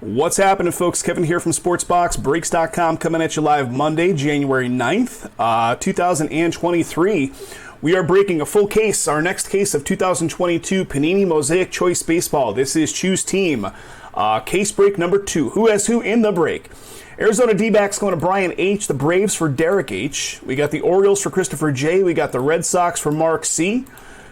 What's happening, folks? Kevin here from SportsBoxBreaks.com, coming at you live Monday, January 9th, 2023. We are breaking a full case, our next case of 2022 Panini Mosaic Choice Baseball. This is Choose Team, case break number 2. Who has who in the break? Arizona D-backs going to Brian H., the Braves for Derek H. We got the Orioles for Christopher J. We got the Red Sox for Mark C.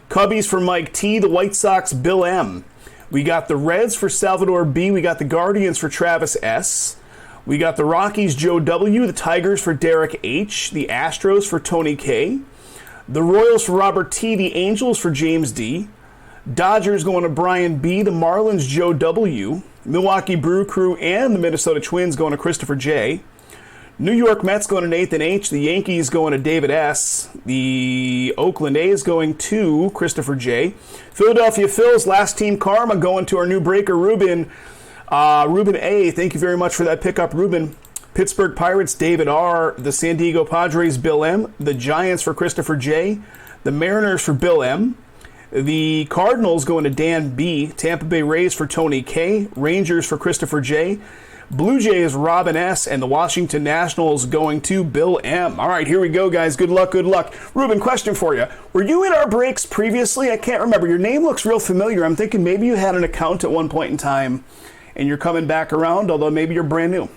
Cubbies for Mike T. The White Sox, Bill M. We got the Reds for Salvador B. We got the Guardians for Travis S. We got the Rockies, Joe W. The Tigers for Derek H. The Astros for Tony K. The Royals for Robert T. The Angels for James D. Dodgers going to Brian B. The Marlins, Joe W. Milwaukee Brew Crew and the Minnesota Twins going to Christopher J. New York Mets going to Nathan H. The Yankees going to David S. The Oakland A's going to Christopher J. Philadelphia Phils, last team karma, going to our new breaker, Ruben. Ruben A., thank you very much for that pickup, Ruben. Pittsburgh Pirates, David R. The San Diego Padres, Bill M. The Giants for Christopher J. The Mariners for Bill M. The Cardinals going to Dan B. Tampa Bay Rays for Tony K. Rangers for Christopher J. Blue Jays, Robin S. And the Washington Nationals going to Bill M. All right, here we go, guys. Good luck, good luck. Ruben, question for you. Were you in our breaks previously? I can't remember. Your name looks real familiar. I'm thinking maybe you had an account at one point in time and you're coming back around, although maybe you're brand new.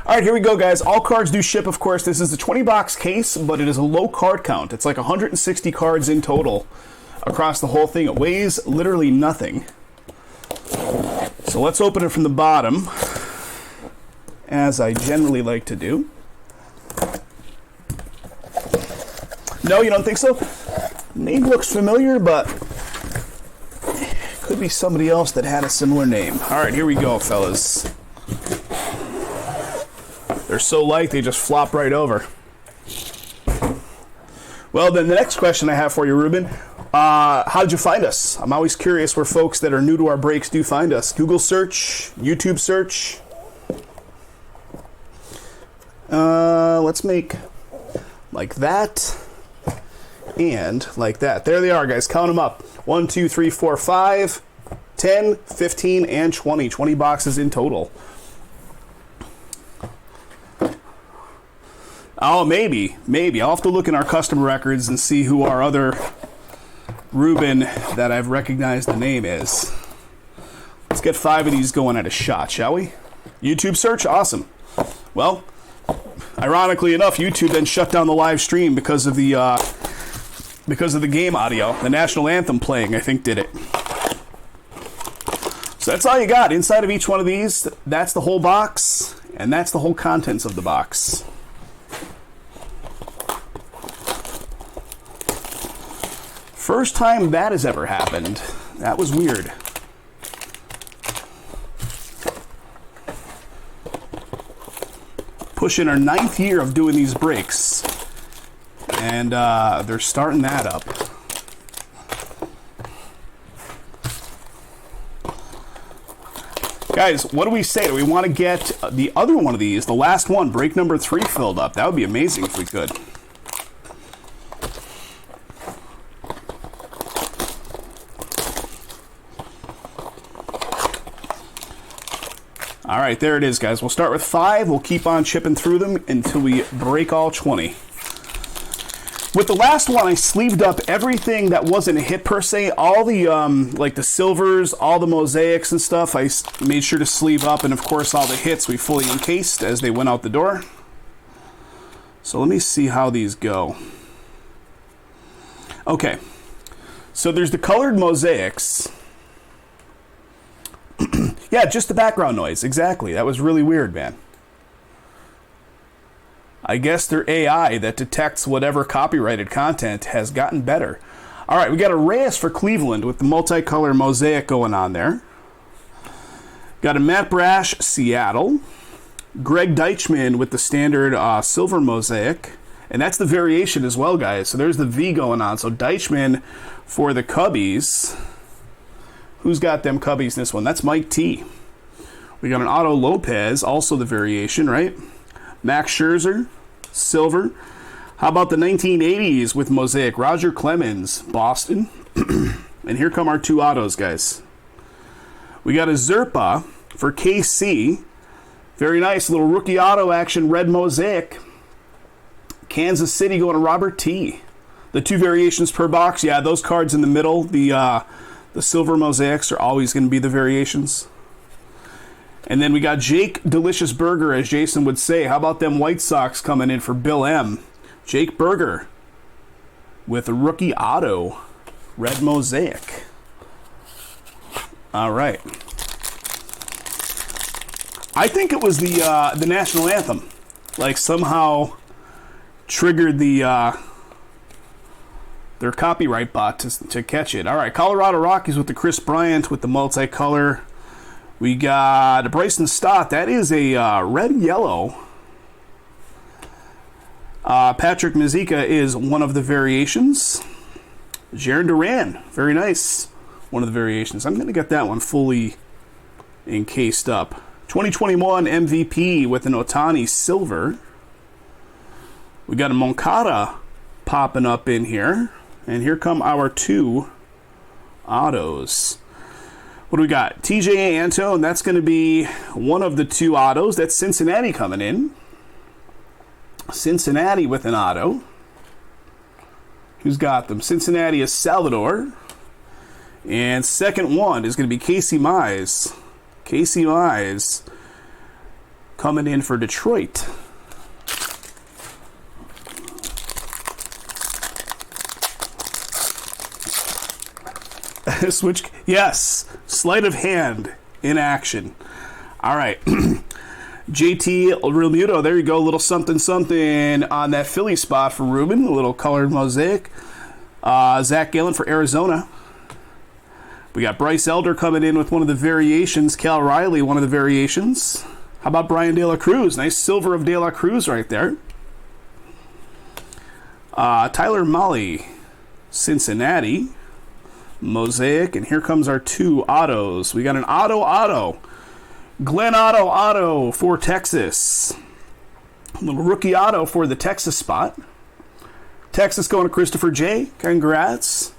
All right, here we go, guys. All cards do ship, of course. This is a 20-box case, but it is a low card count. It's like 160 cards in total across the whole thing. It weighs literally nothing. So let's open it from the bottom, as I generally like to do. No, you don't think so? Name looks familiar, but could be somebody else that had a similar name. All right, here we go, fellas. They're so light, they just flop right over. Well, then the next question I have for you, Ruben, how did you find us? I'm always curious where folks that are new to our breaks do find us. Google search, YouTube search. Let's make like that and like that. There they are, guys. Count them up. 1, 2, 3, 4, 5, 10, 15, and 20. 20 boxes in total. Oh, maybe. I'll have to look in our customer records and see who our other Ruben that I've recognized the name is. Let's get 5 of these going at a shot, shall we? YouTube search? Awesome. Well, ironically enough, YouTube then shut down the live stream because of the game audio. The national anthem playing, I think, did it. So that's all you got. Inside of each one of these, that's the whole box, and that's the whole contents of the box. First time that has ever happened. That was weird. Pushing our 9th year of doing these breaks. And they're starting that up. Guys, what do we say? Do we want to get the other one of these, the last one, break number 3, filled up? That would be amazing if we could. All right, there it is, guys. We'll start with 5. We'll keep on chipping through them until we break all 20. With the last one, I sleeved up everything that wasn't a hit per se. All the, like the silvers, all the mosaics and stuff, I made sure to sleeve up. And, of course, all the hits we fully encased as they went out the door. So let me see how these go. Okay. So there's the colored mosaics. Yeah, just the background noise. Exactly. That was really weird, man. I guess their AI that detects whatever copyrighted content has gotten better. All right, we got a Reyes for Cleveland with the multicolor mosaic going on there. Got a Matt Brash, Seattle. Greg Deichmann with the standard silver mosaic. And that's the variation as well, guys. So there's the V going on. So Deichmann for the Cubbies. Who's got them Cubbies in this one? That's Mike T. We got an Otto Lopez, also the variation, right? Max Scherzer, silver. How about the 1980s with mosaic? Roger Clemens, Boston. And here come our 2 autos, guys. We got a Zerpa for KC. Very nice little rookie auto action, red mosaic. Kansas City going to Robert T. The 2 variations per box. Yeah, those cards in the middle, the silver mosaics are always going to be the variations. And then we got Jake Delicious Burger, as Jason would say. How about them White Sox coming in for Bill M? Jake Burger with a rookie auto, red mosaic. All right. I think it was the national anthem, like somehow triggered the their copyright bot to catch it. All right, Colorado Rockies with the Chris Bryant with the multicolor. We got Bryson Stott. That is a red-yellow. Patrick Mazeika is one of the variations. Jaron Duran, very nice. One of the variations. I'm going to get that one fully encased up. 2021 MVP with an Ohtani silver. We got a Moncada popping up in here. And here come our 2 autos. What do we got? TJ Anto, and that's going to be one of the 2 autos. That's Cincinnati coming in. Cincinnati with an auto. Who's got them? Cincinnati is Salvador. And second one is going to be Casey Mize. Casey Mize coming in for Detroit. Switch, yes, sleight of hand in action. All right, JT Realmuto, there you go, a little something something on that Philly spot for Ruben, a little colored mosaic. Zach Gallen for Arizona. We got Bryce Elder coming in with one of the variations. Cal Riley, one of the variations. How about Brian De La Cruz? Nice silver of De La Cruz right there. Tyler Mahle, Cincinnati. Mosaic, and here comes our 2 autos. We got an auto. Glenn Auto for Texas. A little rookie auto for the Texas spot. Texas going to Christopher J. Congrats.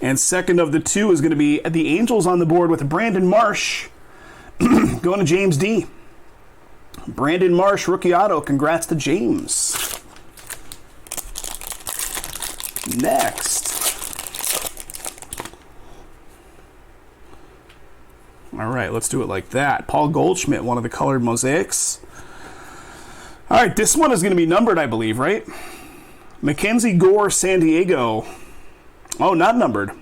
And second of the 2 is going to be the Angels on the board with Brandon Marsh. Going to James D. Brandon Marsh, rookie auto. Congrats to James. Next. All right, let's do it like that. Paul Goldschmidt, one of the colored mosaics. All right, this one is going to be numbered, I believe, right? Mackenzie Gore, San Diego. Oh, not numbered.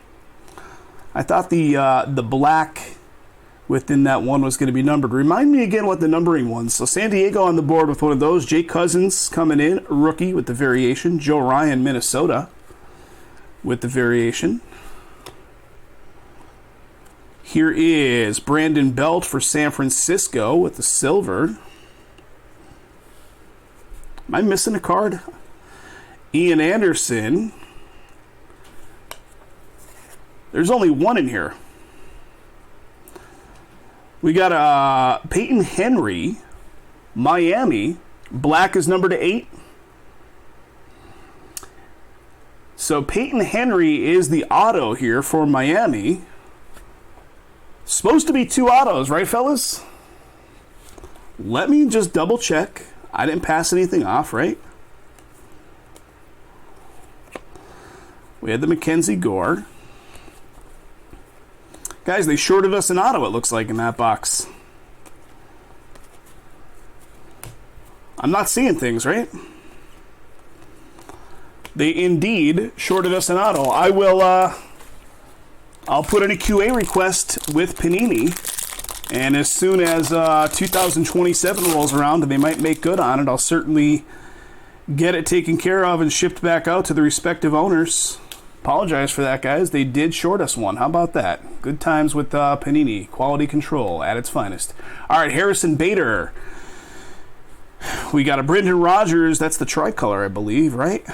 I thought the black within that one was going to be numbered. Remind me again what the numbering was. So San Diego on the board with one of those. Jake Cousins coming in, rookie with the variation. Joe Ryan, Minnesota with the variation. Here is Brandon Belt for San Francisco with the silver. Am I missing a card? Ian Anderson. There's only one in here. We got Peyton Henry, Miami. Black is numbered to 8. So Peyton Henry is the auto here for Miami. Supposed to be 2 autos, right, fellas? Let me just double check. I didn't pass anything off, right? We had the Mackenzie Gore. Guys, they shorted us an auto, it looks like, in that box. I'm not seeing things, right? They indeed shorted us an auto. I will, I'll put in a QA request with Panini, and as soon as 2027 rolls around and they might make good on it, I'll certainly get it taken care of and shipped back out to the respective owners. Apologize for that, guys. They did short us one. How about that? Good times with Panini. Quality control at its finest. All right, Harrison Bader. We got a Brendan Rodgers. That's the tricolor, I believe, right?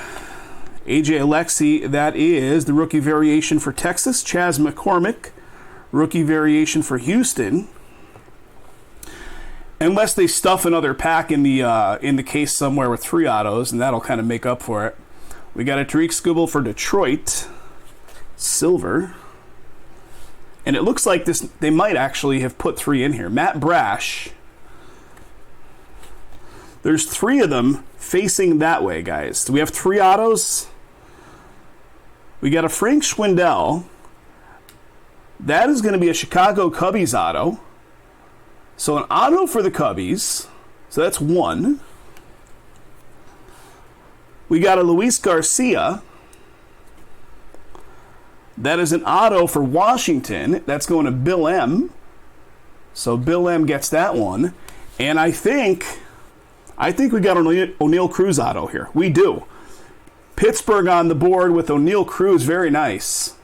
AJ Alexi, that is the rookie variation for Texas. Chaz McCormick, rookie variation for Houston. Unless they stuff another pack in the case somewhere with 3 autos, and that'll kind of make up for it. We got a Tariq Skubal for Detroit, silver. And it looks like this. They might actually have put 3 in here. Matt Brash. There's 3 of them facing that way, guys. Do we have 3 autos? We got a Frank Schwindel. That is going to be a Chicago Cubbies auto. So an auto for the Cubbies. So that's 1. We got a Luis Garcia. That is an auto for Washington. That's going to Bill M. So Bill M gets that one. And I think we got an O'Neal Cruz auto here. We do. Pittsburgh on the board with O'Neal Cruz. Very nice.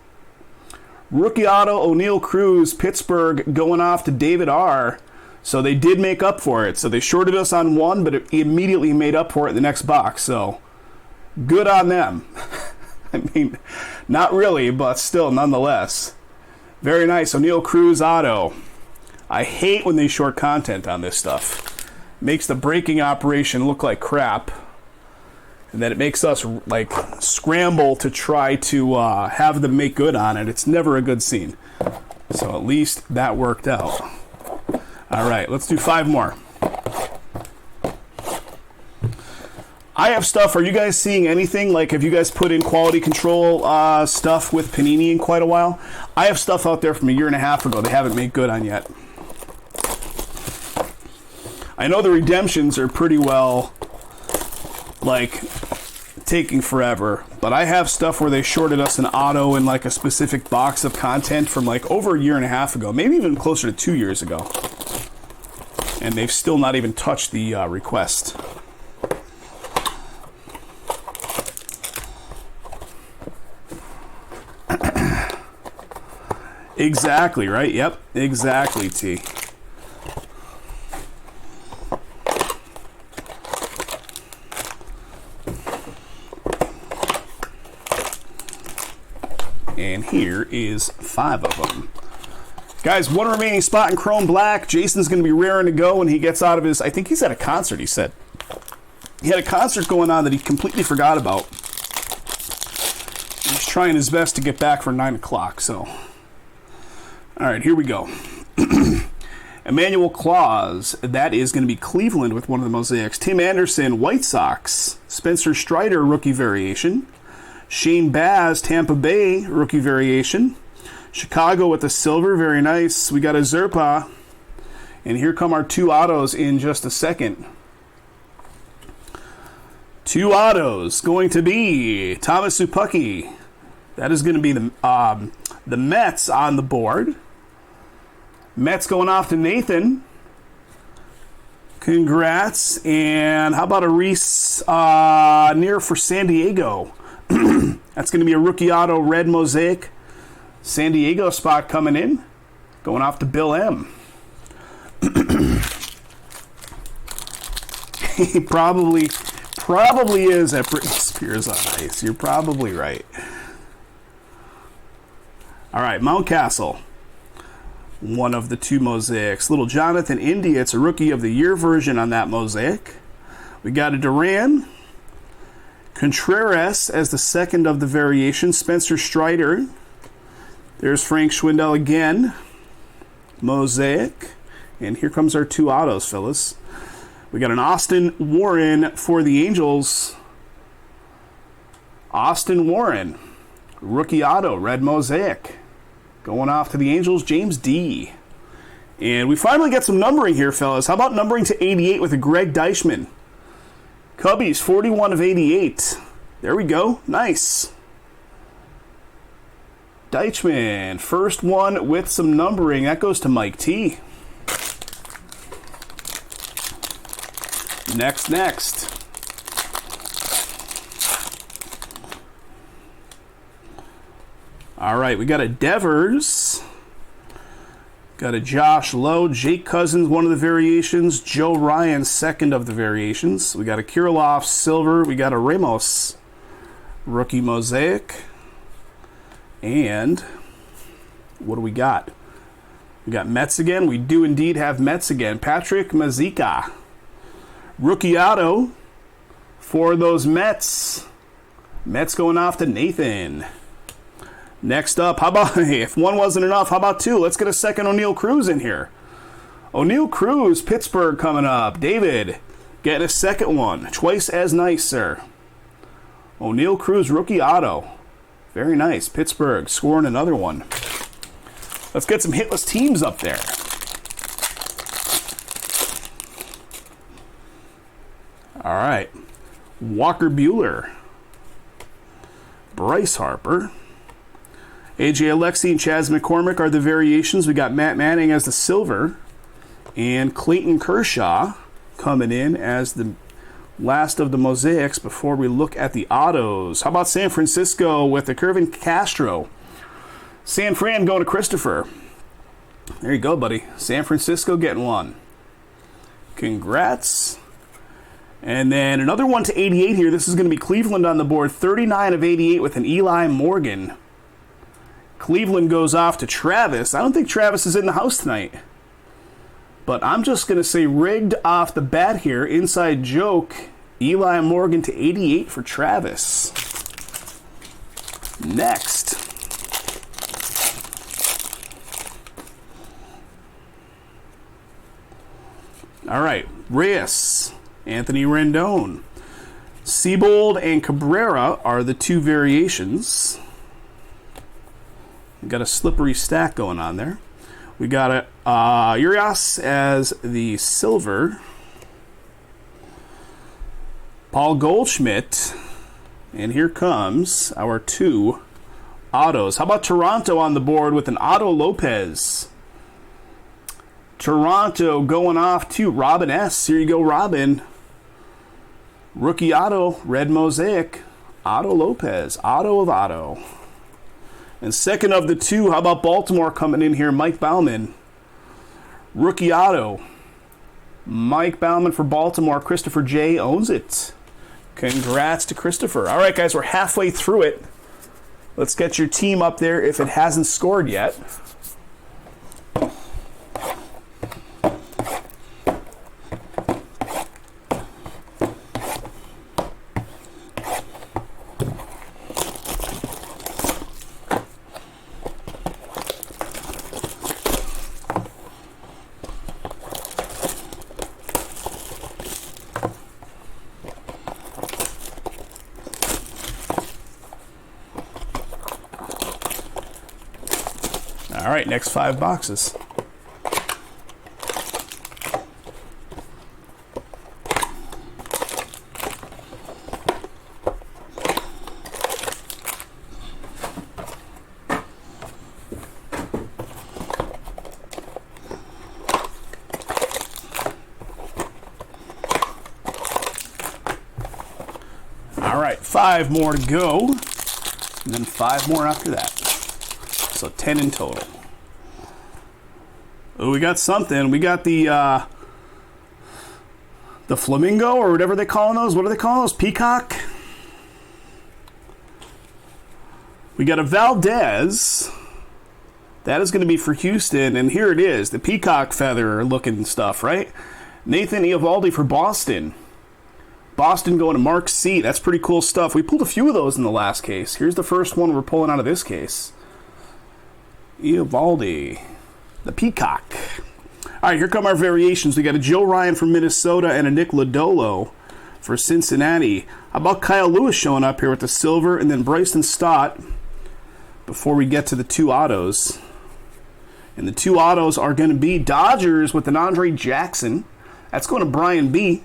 Rookie auto, O'Neal Cruz, Pittsburgh going off to David R. So they did make up for it. So they shorted us on 1, but it immediately made up for it in the next box. So good on them. I mean, not really, but still, nonetheless. Very nice. O'Neal Cruz auto. I hate when they short content on this stuff. Makes the breaking operation look like crap. And then it makes us, like, scramble to try to have them make good on it. It's never a good scene. So at least that worked out. All right, let's do 5 more. I have stuff. Are you guys seeing anything? Like, have you guys put in quality control stuff with Panini in quite a while? I have stuff out there from a year and a half ago they haven't made good on yet. I know the redemptions are pretty well, like, taking forever, but I have stuff where they shorted us an auto in, like, a specific box of content from, like, over a year and a half ago, maybe even closer to 2 years ago. And they've still not even touched the request. Exactly, right? Yep, exactly, T. And here is 5 of them. Guys, 1 remaining spot in Chrome Black. Jason's going to be raring to go when he gets out of his... I think he's at a concert, he said. He had a concert going on that he completely forgot about. He's trying his best to get back for 9 o'clock, so... All right, here we go. Emmanuel Claus. That is going to be Cleveland with one of the Mosaics. Tim Anderson, White Sox. Spencer Strider, rookie variation. Shane Baz, Tampa Bay, rookie variation. Chicago with the silver, very nice. We got a Zerpa. And here come our 2 autos in just a second. 2 autos going to be Thomas Supucky. That is going to be the Mets on the board. Mets going off to Nathan. Congrats. And how about a Reese Neer for San Diego? That's going to be a rookie auto red Mosaic. San Diego spot coming in. Going off to Bill M. He probably is at Britney Spears on ice. You're probably right. All right, Mountcastle. One of the 2 Mosaics. Little Jonathan India. It's a rookie of the year version on that Mosaic. We got a Duran. Contreras as the second of the variation. Spencer Strider. There's Frank Schwindel again. Mosaic. And here comes our 2 autos, fellas. We got an Austin Warren for the Angels. Austin Warren. Rookie auto, red Mosaic. Going off to the Angels, James D. And we finally get some numbering here, fellas. How about numbering to 88 with a Greg Deichmann? Cubbies, 41 of 88. There we go. Nice. Deichmann, first one with some numbering. That goes to Mike T. Next. All right, we got a Devers. Got a Josh Lowe. Jake Cousins, one of the variations. Joe Ryan, second of the variations. We got a Kirilloff, silver. We got a Ramos, rookie Mosaic. And what do we got? We got Mets again. We do indeed have Mets again. Patrick Mazeika, rookie auto for those Mets. Mets going off to Nathan. Next up, how about, if one wasn't enough, how about two? Let's get a second O'Neal Cruz in here. O'Neal Cruz, Pittsburgh coming up. David, getting a second one. Twice as nice, sir. O'Neal Cruz, rookie auto. Very nice. Pittsburgh scoring another one. Let's get some hitless teams up there. All right. Walker Buehler. Bryce Harper. AJ Alexi and Chaz McCormick are the variations. We got Matt Manning as the silver. And Clayton Kershaw coming in as the last of the mosaics before we look at the autos. How about San Francisco with the Kervin Castro? San Fran going to Christopher. There you go, buddy. San Francisco getting one. Congrats. And then another one to 88 here. This is going to be Cleveland on the board. 39 of 88 with an Eli Morgan. Cleveland goes off to Travis. I don't think Travis is in the house tonight. But I'm just going to say rigged off the bat here. Inside joke. Eli Morgan to 88 for Travis. Next. All right. Reyes. Anthony Rendon. Seabold and Cabrera are the two variations. We've got a slippery stack going on there. We got Urias as the silver. Paul Goldschmidt. And here comes our two autos. How about Toronto on the board with an Otto Lopez? Toronto going off to Robin S. Here you go, Robin. Rookie auto, red mosaic. Otto Lopez. Auto of auto. And second of the two, how about Baltimore coming in here? Mike Bauman. Rookie auto. Mike Bauman for Baltimore. Christopher J. owns it. Congrats to Christopher. All right, guys, we're halfway through it. Let's get your team up there if it hasn't scored yet. All right, next 5 boxes. All right, 5 more to go, and then 5 more after that. So 10 in total. Oh, we got something. We got the flamingo or whatever they call those. What do they call those? Peacock. We got a Valdez. That is going to be for Houston, and here it is, the peacock feather looking stuff, right? Nathan Eovaldi for Boston. Boston going to Mark C. That's pretty cool stuff. We pulled a few of those in the last case. Here's the first one we're pulling out of this case. Eovaldi. The peacock. All right, here come our variations. We got a Joe Ryan from Minnesota and a Nick Lodolo for Cincinnati. How about Kyle Lewis showing up here with the silver, and then Bryson Stott before we get to the 2 autos. And the 2 autos are going to be Dodgers with an Andre Jackson. That's going to Brian B.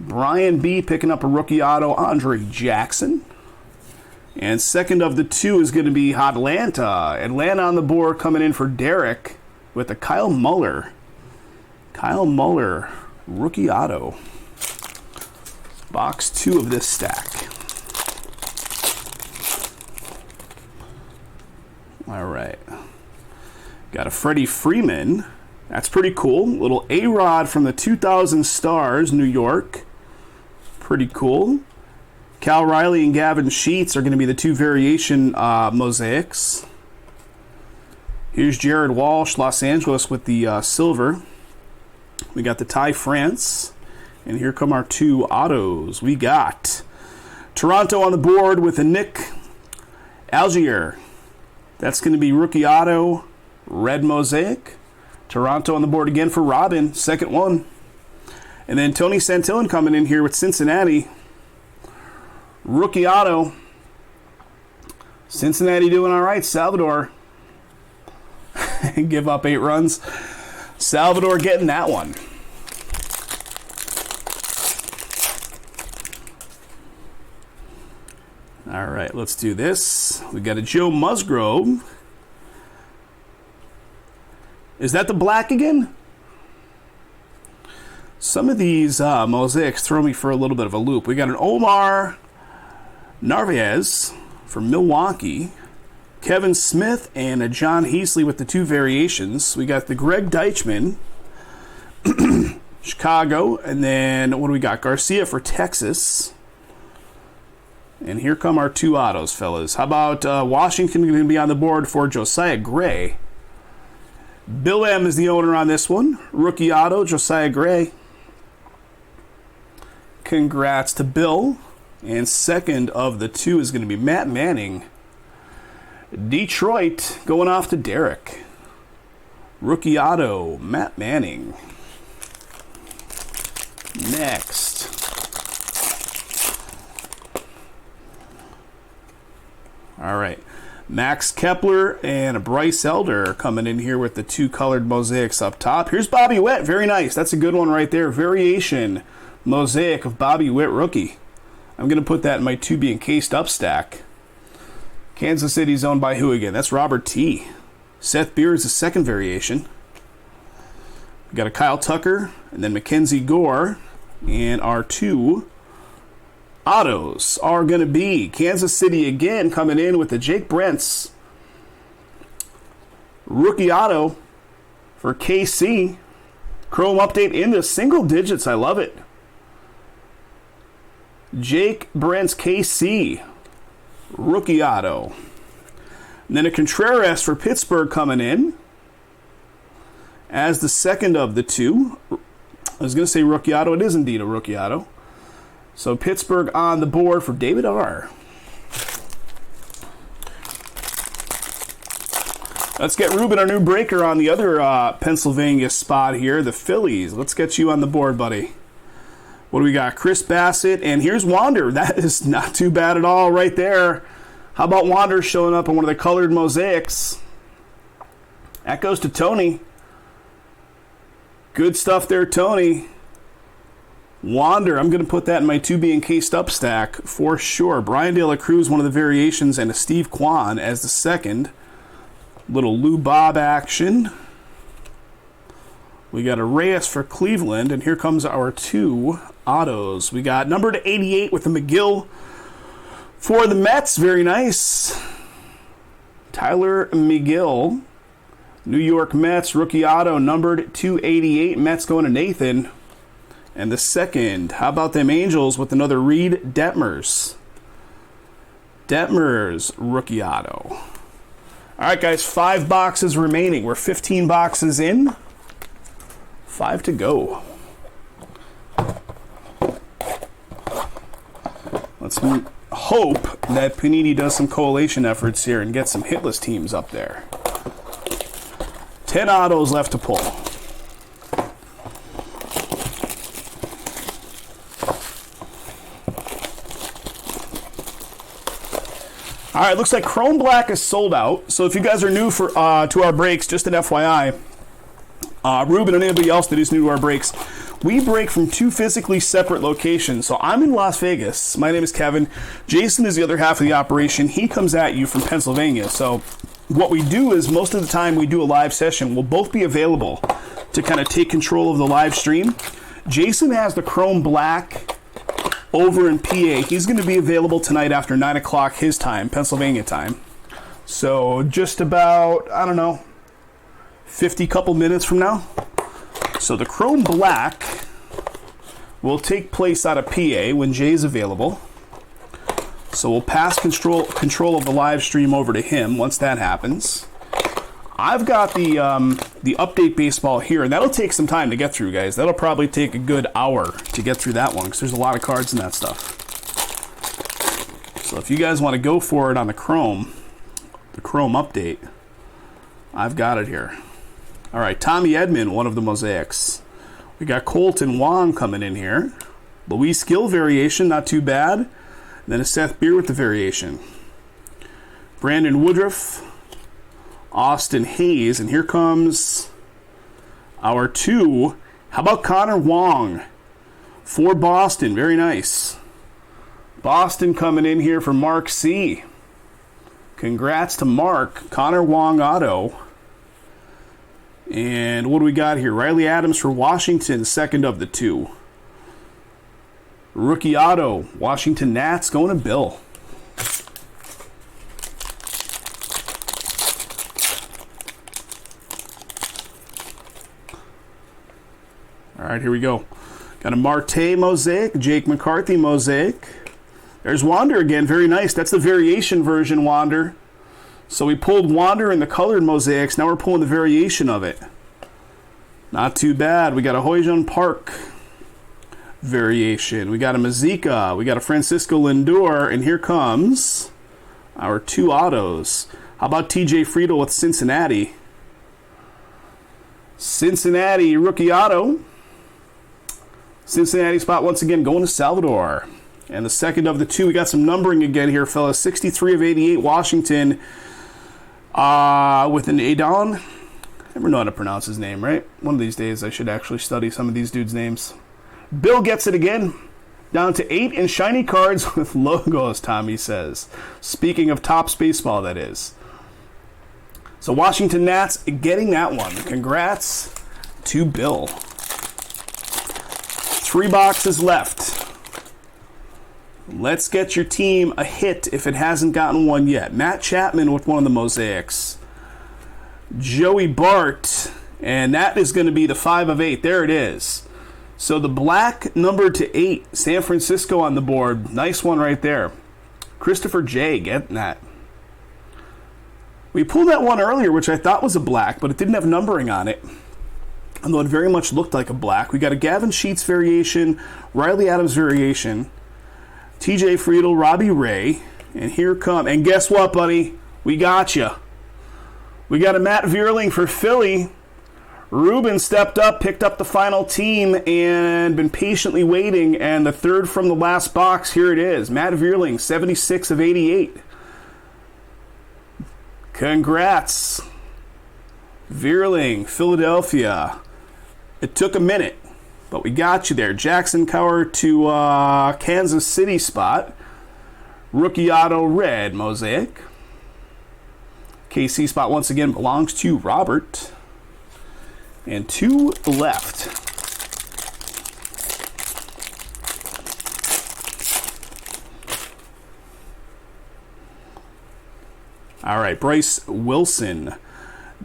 Brian B picking up a rookie auto, Andre Jackson. And second of the 2 is going to be Atlanta. Atlanta on the board coming in for Derek with a Kyle Muller. Kyle Muller, rookie auto. Box 2 of this stack. All right. Got a Freddie Freeman. That's pretty cool. Little A-Rod from the 2000 Stars, New York. Pretty cool. Cal Riley and Gavin Sheets are going to be the 2 variation mosaics. Here's Jared Walsh, Los Angeles, with the silver. We got the Ty France. And here come our 2 autos. We got Toronto on the board with a Nick Algier. That's going to be rookie auto, red Mosaic. Toronto on the board again for Robin, second one. And then Tony Santillan coming in here with Cincinnati. Rookie auto. Cincinnati doing all right. Salvador. Give up 8 runs. Salvador getting that one. All right, let's do this. We got a Joe Musgrove. Is that the black again? Some of these mosaics throw me for a little bit of a loop. We got an Omar Narvaez from Milwaukee, Kevin Smith, and a John Heasley with the 2 variations. We got the Greg Deichmann, Chicago, and then what do we got? Garcia for Texas. And here come our 2 autos, fellas. How about Washington going to be on the board for Josiah Gray? Bill M is the owner on this one. Rookie auto, Josiah Gray. Congrats to Bill. And second of the 2 is going to be Matt Manning. Detroit going off to Derek. Rookie auto, Matt Manning. Next. All right. Max Kepler and Bryce Elder coming in here with the 2 colored mosaics up top. Here's Bobby Witt. Very nice. That's a good one right there. Variation mosaic of Bobby Witt rookie. I'm going to put that in my 2B encased up stack. Kansas City's owned by who again? That's Robert T. Seth Beers, the second variation. We got a Kyle Tucker and then Mackenzie Gore. And our 2 autos are going to be Kansas City again coming in with the Jake Brentz rookie auto for KC. Chrome update into single digits. I love it. Jake Brentz KC rookie auto. And then a Contreras for Pittsburgh coming in as the second of the 2. I was going to say rookie auto. It is indeed a rookie auto. So Pittsburgh on the board for David R. Let's get Ruben, our new breaker, on the other Pennsylvania spot here, the Phillies. Let's get you on the board, buddy. What do we got? Chris Bassett, and here's Wander. That is not too bad at all right there. How about Wander showing up on one of the colored mosaics? That goes to Tony. Good stuff there, Tony. Wander, I'm going to put that in my 2B encased up stack for sure. Brian De La Cruz, one of the variations, and a Steve Kwan as the second. Little Lou Bob action. We got a Reyes for Cleveland, and here comes our 2 autos. We got number to 88 with the McGill for the Mets. Very nice. Tyler McGill, New York Mets, rookie auto, numbered 288. Mets going to Nathan. And the second, how about them Angels with another Reed Detmers. Detmers, rookie auto. All right, guys, 5 boxes remaining. We're 15 boxes in. 5 to go. Let's hope that Panini does some collation efforts here and get some hitless teams up there. 10 autos left to pull. All right, looks like Chrome Black is sold out. So if you guys are new to our breaks, just an FYI, Ruben and anybody else that is new to our breaks, we break from 2 physically separate locations. So I'm in Las Vegas. My name is Kevin. Jason is the other half of the operation. He comes at you from Pennsylvania. So what we do is most of the time we do a live session. We'll both be available to kind of take control of the live stream. Jason has the Chrome Black over in PA. He's going to be available tonight after 9 o'clock his time, Pennsylvania time. So just about, I don't know, 50 couple minutes from now. So the Chrome Black will take place out of PA when Jay's available. So we'll pass control of the live stream over to him once that happens. I've got the update baseball here, and that'll take some time to get through, guys. That'll probably take a good hour to get through that one because there's a lot of cards in that stuff. So if you guys want to go for it on the Chrome, the Chrome update. I've got it here. All right, Tommy Edman, one of the Mosaics. We got Colton Wong coming in here. Luis Gill variation, not too bad. And then a Seth Beer with the variation. Brandon Woodruff, Austin Hayes, and here comes our 2. How about Connor Wong for Boston? Very nice. Boston coming in here for Mark C. Congrats to Mark. Connor Wong auto. And what do we got here? Riley Adams for Washington, second of the 2. Rookie auto, Washington Nats, going to Bill. All right, here we go. Got a Marte Mosaic, Jake McCarthy Mosaic. There's Wander again, very nice. That's the variation version, Wander. So we pulled Wander in the colored Mosaics. Now we're pulling the variation of it. Not too bad. We got a Hoijun Park variation. We got a Mazika. We got a Francisco Lindor. And here comes our 2 autos. How about TJ Friedel with Cincinnati? Cincinnati rookie auto. Cincinnati spot once again going to Salvador. And the second of the 2, we got some numbering again here, fellas. 63 of 88, Washington. With an Adon. I never know how to pronounce his name, right? One of these days I should actually study some of these dudes' names. Bill gets it again. Down to 8 in shiny cards with logos, Tommy says. Speaking of Topps baseball, that is. So Washington Nats getting that one. Congrats to Bill. 3 boxes left. Let's get your team a hit if it hasn't gotten one yet. Matt Chapman with one of the Mosaics. Joey Bart, and that is going to be the 5 of 8. There it is. So the black number to 8, San Francisco on the board. Nice one right there. Christopher J. getting that. We pulled that one earlier, which I thought was a black, but it didn't have numbering on it, although it very much looked like a black. We got a Gavin Sheets variation, Riley Adams variation, TJ Friedel, Robbie Ray, and here come, and guess what, buddy? We got you. We got a Matt Vierling for Philly. Ruben stepped up, picked up the final team, and been patiently waiting, and the third from the last box, here it is. Matt Vierling, 76 of 88. Congrats. Vierling, Philadelphia. It took a minute, but we got you there. Jackson Cower to Kansas City spot. Rookie auto red Mosaic. KC spot once again belongs to Robert. And 2 left. All right, Bryce Wilson.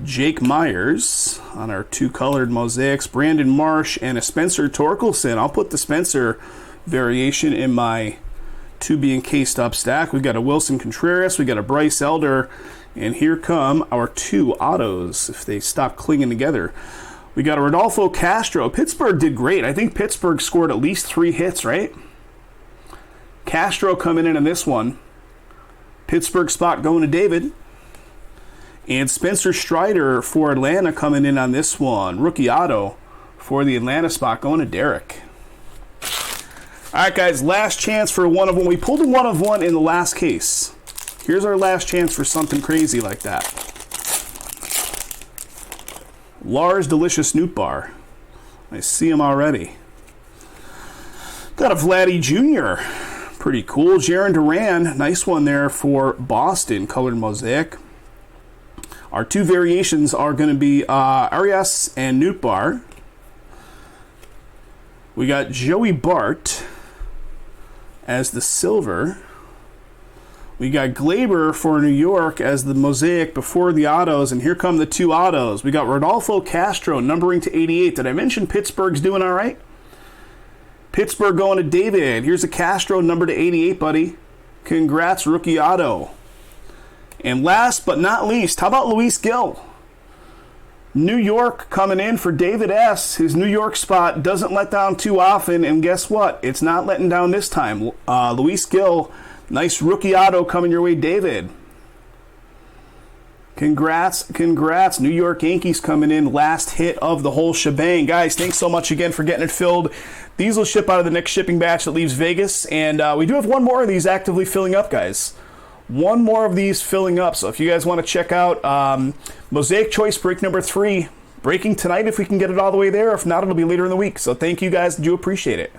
Jake Myers on our 2 colored Mosaics. Brandon Marsh and a Spencer Torkelson. I'll put the Spencer variation in my to be encased up stack. We got a Wilson Contreras. We got a Bryce Elder. And here come our 2 autos if they stop clinging together. We got a Rodolfo Castro. Pittsburgh did great. I think Pittsburgh scored at least 3 hits, right? Castro coming in this one. Pittsburgh spot going to David. And Spencer Strider for Atlanta coming in on this one. Rookie auto for the Atlanta spot going to Derek. All right, guys, last chance for one of one. We pulled a 1 of 1 in the last case. Here's our last chance for something crazy like that. Lars Delicious Newt Bar. I see him already. Got a Vladdy Jr. Pretty cool. Jaron Duran. Nice one there for Boston. Colored Mosaic. Our 2 variations are going to be Arias and Newt Bar. We got Joey Bart as the silver. We got Glaber for New York as the Mosaic before the autos, and here come the 2 autos. We got Rodolfo Castro, numbering to 88. Did I mention Pittsburgh's doing all right? Pittsburgh going to David. Here's a Castro, number to 88, buddy. Congrats, rookie auto. And last but not least, how about Luis Gill? New York coming in for David S. His New York spot doesn't let down too often, and guess what? It's not letting down this time. Luis Gill, nice rookie auto coming your way, David. Congrats. New York Yankees coming in last hit of the whole shebang. Guys, thanks so much again for getting it filled. These will ship out of the next shipping batch that leaves Vegas. And we do have one more of these actively filling up, guys. One more of these filling up. So if you guys want to check out Mosaic Choice break number 3, breaking tonight if we can get it all the way there. If not, it'll be later in the week. So thank you guys. Do appreciate it.